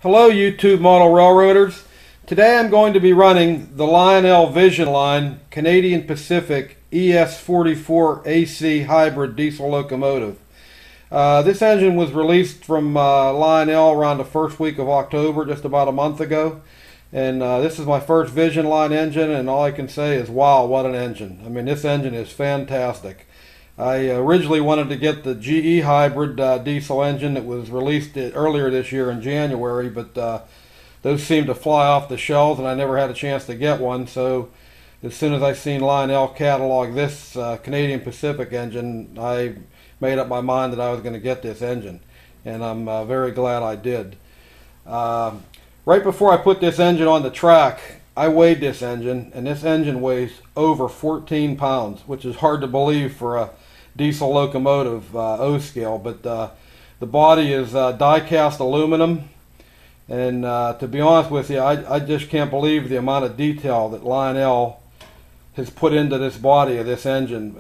Hello YouTube model railroaders. Today I'm going to be running the Lionel Vision Line Canadian Pacific ES44 AC hybrid diesel locomotive. This engine was released from Lionel around the first week of October, just about a month ago. And this is my first Vision Line engine, and all I can say is wow, what an engine. I mean, this engine is fantastic. I originally wanted to get the GE hybrid diesel engine that was released earlier this year in January, but those seemed to fly off the shelves and I never had a chance to get one. So as soon as I seen Lionel catalog this Canadian Pacific engine, I made up my mind that I was going to get this engine, and I'm very glad I did. Right before I put this engine on the track, I weighed this engine, and this engine weighs over 14 pounds, which is hard to believe for a diesel locomotive O scale, but the body is die-cast aluminum, and to be honest with you, I just can't believe the amount of detail that Lionel has put into this body of this engine.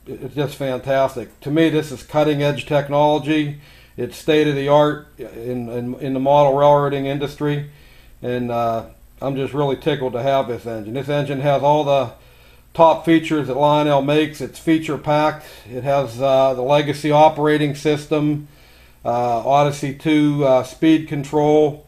It's just fantastic. To me, this is cutting-edge technology. It's state-of-the-art in the model railroading industry, and I'm just really tickled to have this engine. This engine has all the top features that Lionel makes. It's feature packed. It has the legacy operating system, Odyssey 2 speed control,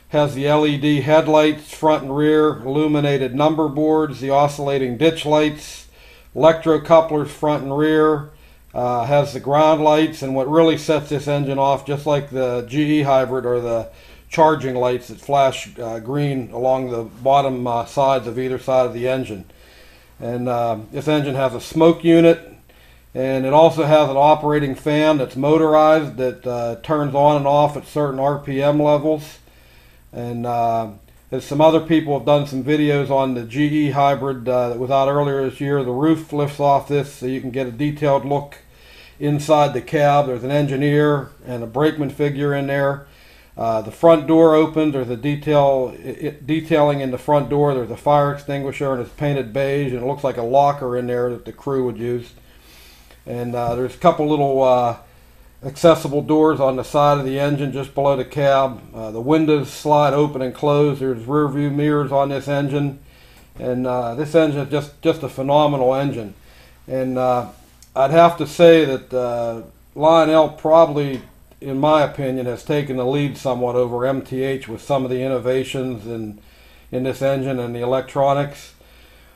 has the LED headlights front and rear, illuminated number boards, the oscillating ditch lights, electro couplers front and rear, has the ground lights, and what really sets this engine off, just like the GE hybrid, are the charging lights that flash green along the bottom sides of either side of the engine. And this engine has a smoke unit, and it also has an operating fan that's motorized that turns on and off at certain RPM levels. And as some other people have done some videos on the GE hybrid that was out earlier this year, the roof lifts off this so you can get a detailed look inside the cab. There's an engineer and a brakeman figure in there. The front door opens. There's a detailing in the front door. There's a fire extinguisher, and it's painted beige, and it looks like a locker in there that the crew would use. And there's a couple little accessible doors on the side of the engine just below the cab. The windows slide open and close. There's rear view mirrors on this engine, and this engine is just a phenomenal engine. And I'd have to say that Lionel probably, in my opinion, has taken the lead somewhat over MTH with some of the innovations in this engine and the electronics.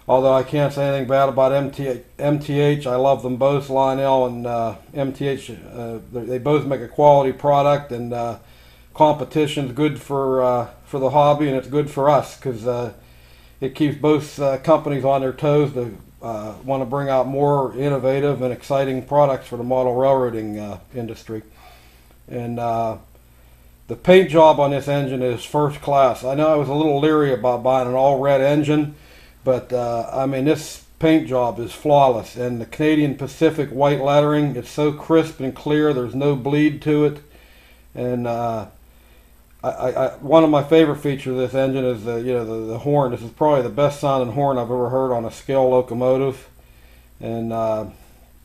Although I can't say anything bad about MTH. I love them both, Lionel and MTH. They both make a quality product, and competition's good for the hobby, and it's good for us because it keeps both companies on their toes to want to bring out more innovative and exciting products for the model railroading industry. And the paint job on this engine is first class. I know I was a little leery about buying an all red engine, but I mean, this paint job is flawless. And the Canadian Pacific white lettering, it's so crisp and clear. There's no bleed to it. And one of my favorite features of this engine is the horn. This is probably the best sounding horn I've ever heard on a scale locomotive. And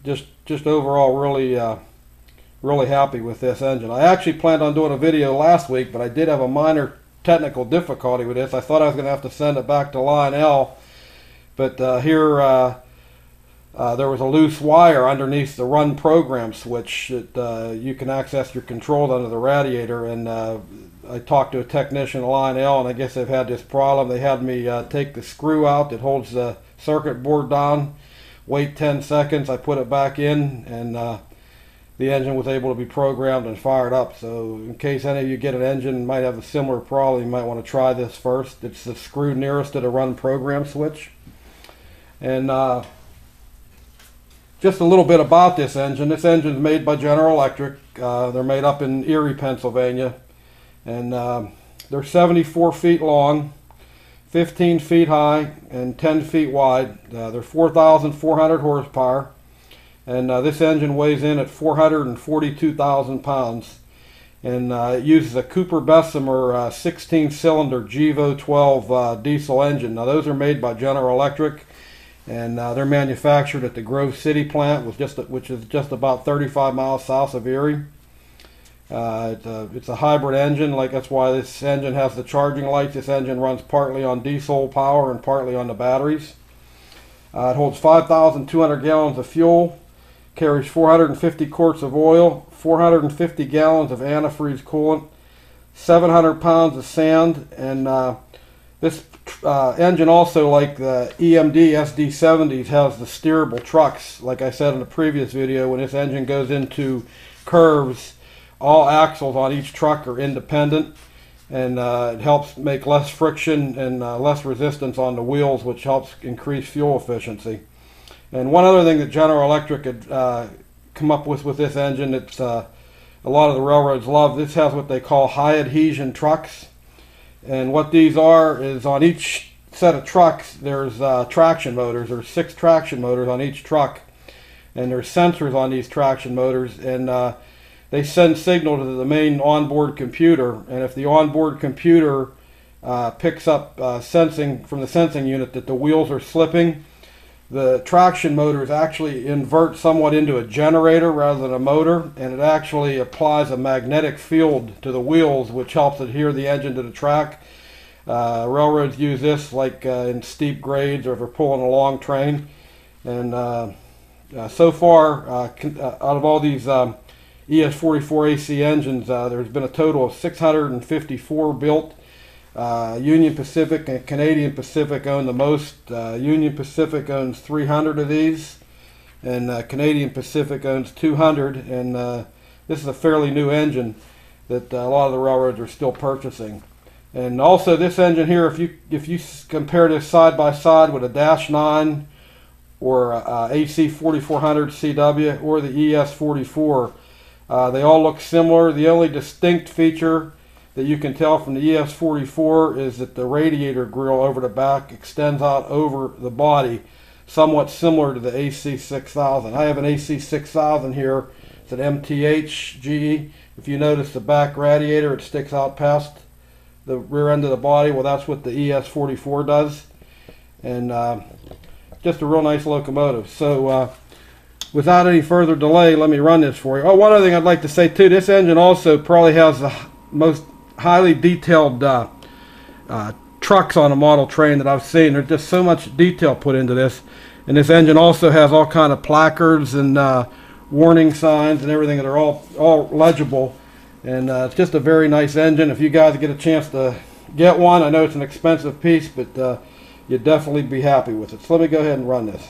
just overall really happy with this engine. I actually planned on doing a video last week, but I did have a minor technical difficulty with this. I thought I was going to have to send it back to Lionel, but here there was a loose wire underneath the run program switch that you can access your controls under the radiator, and I talked to a technician at Lionel, and I guess they've had this problem. They had me take the screw out that holds the circuit board down, wait 10 seconds, I put it back in, and the engine was able to be programmed and fired up. So in case any of you get an engine and might have a similar problem, you might want to try this first. It's the screw nearest to the run program switch. And just a little bit about this engine. This engine is made by General Electric. They're made up in Erie, Pennsylvania. And they're 74 feet long, 15 feet high, and 10 feet wide. They're 4,400 horsepower. And this engine weighs in at 442,000 pounds. And it uses a Cooper Bessemer 16-cylinder GEVO 12 diesel engine. Now those are made by General Electric, and they're manufactured at the Grove City plant, which is just about 35 miles south of Erie. It's a hybrid engine, like that's why this engine has the charging lights. This engine runs partly on diesel power and partly on the batteries. It holds 5,200 gallons of fuel, carries 450 quarts of oil, 450 gallons of antifreeze coolant, 700 pounds of sand, and this engine also, like the EMD SD70s, has the steerable trucks. Like I said in the previous video, when this engine goes into curves, all axles on each truck are independent, and it helps make less friction and less resistance on the wheels, which helps increase fuel efficiency. And one other thing that General Electric had come up with this engine, it's a lot of the railroads love. This has what they call high adhesion trucks, and what these are is on each set of trucks there's traction motors. There's 6 traction motors on each truck, and there's sensors on these traction motors, and they send signal to the main onboard computer, and if the onboard computer picks up sensing from the sensing unit that the wheels are slipping, the traction motors actually invert somewhat into a generator rather than a motor, and it actually applies a magnetic field to the wheels, which helps adhere the engine to the track. Railroads use this like in steep grades or if they're pulling a long train. And so far, out of all these ES44 AC engines, there's been a total of 654 built. Union Pacific and Canadian Pacific own the most. Union Pacific owns 300 of these, and Canadian Pacific owns 200. And this is a fairly new engine that a lot of the railroads are still purchasing. And also, this engine here, if you compare this side by side with a Dash 9 or AC 4400 CW or the ES44, they all look similar. The only distinct feature that you can tell from the ES44 is that the radiator grill over the back extends out over the body, somewhat similar to the AC 6000. I have an AC 6000 here. It's an MTH GE. If you notice the back radiator, it sticks out past the rear end of the body. Well, that's what the ES44 does. And just a real nice locomotive. So without any further delay, let me run this for you. Oh, one other thing I'd like to say too, this engine also probably has the most highly detailed trucks on a model train that I've seen. There's just so much detail put into this. And this engine also has all kind of placards and warning signs and everything that are all legible. And it's just a very nice engine. If you guys get a chance to get one, I know it's an expensive piece, but you'd definitely be happy with it. So let me go ahead and run this.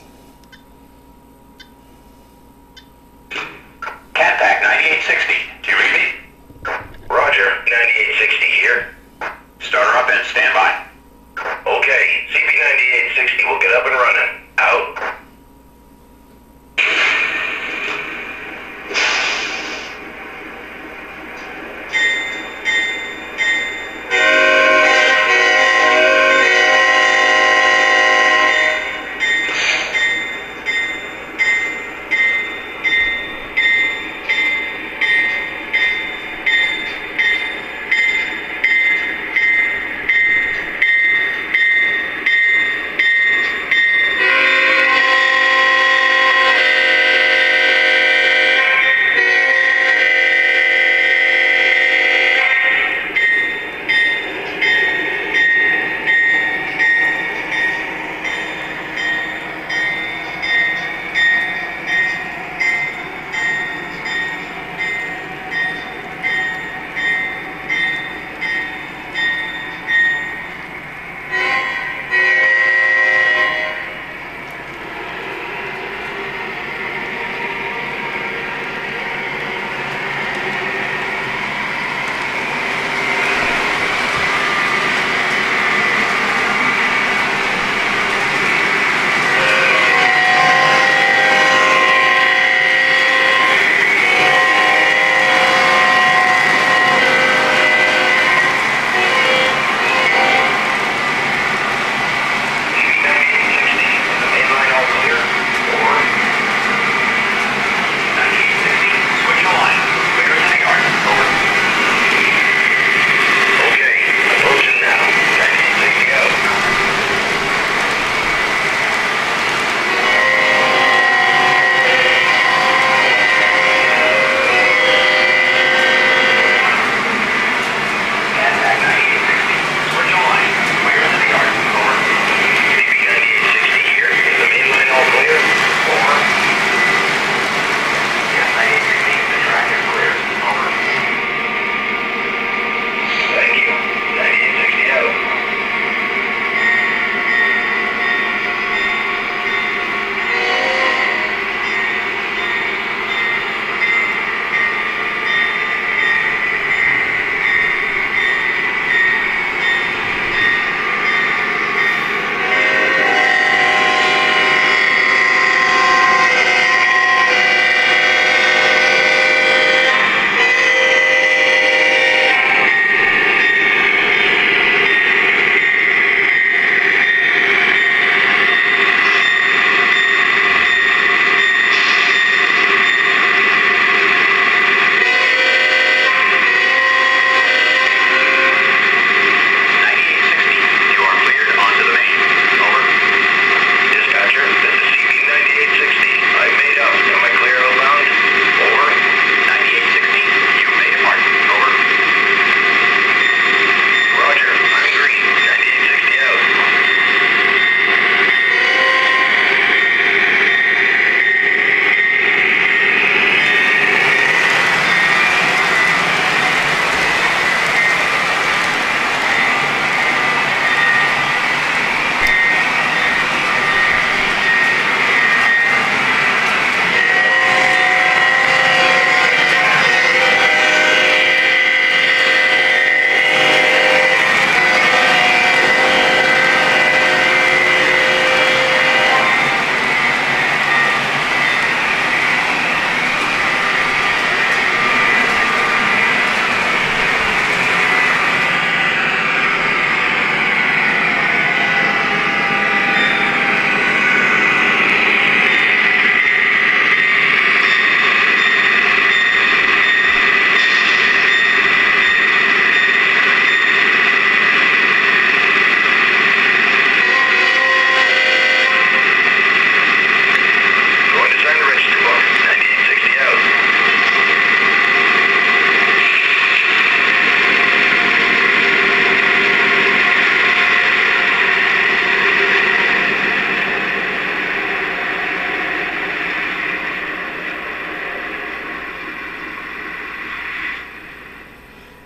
Catpack 9860, do you read me? Roger, 9860 here. Starter up and stand by. Okay, CP 9860 will get up and running. Out.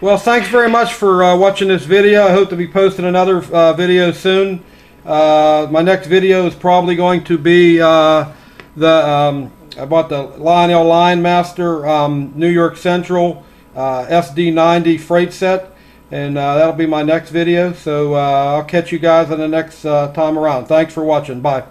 Well, thanks very much for watching this video. I hope to be posting another video soon. My next video is probably going to be I bought the Lionel Line Master New York Central SD90 freight set, and that'll be my next video. So I'll catch you guys on the next time around. Thanks for watching. Bye.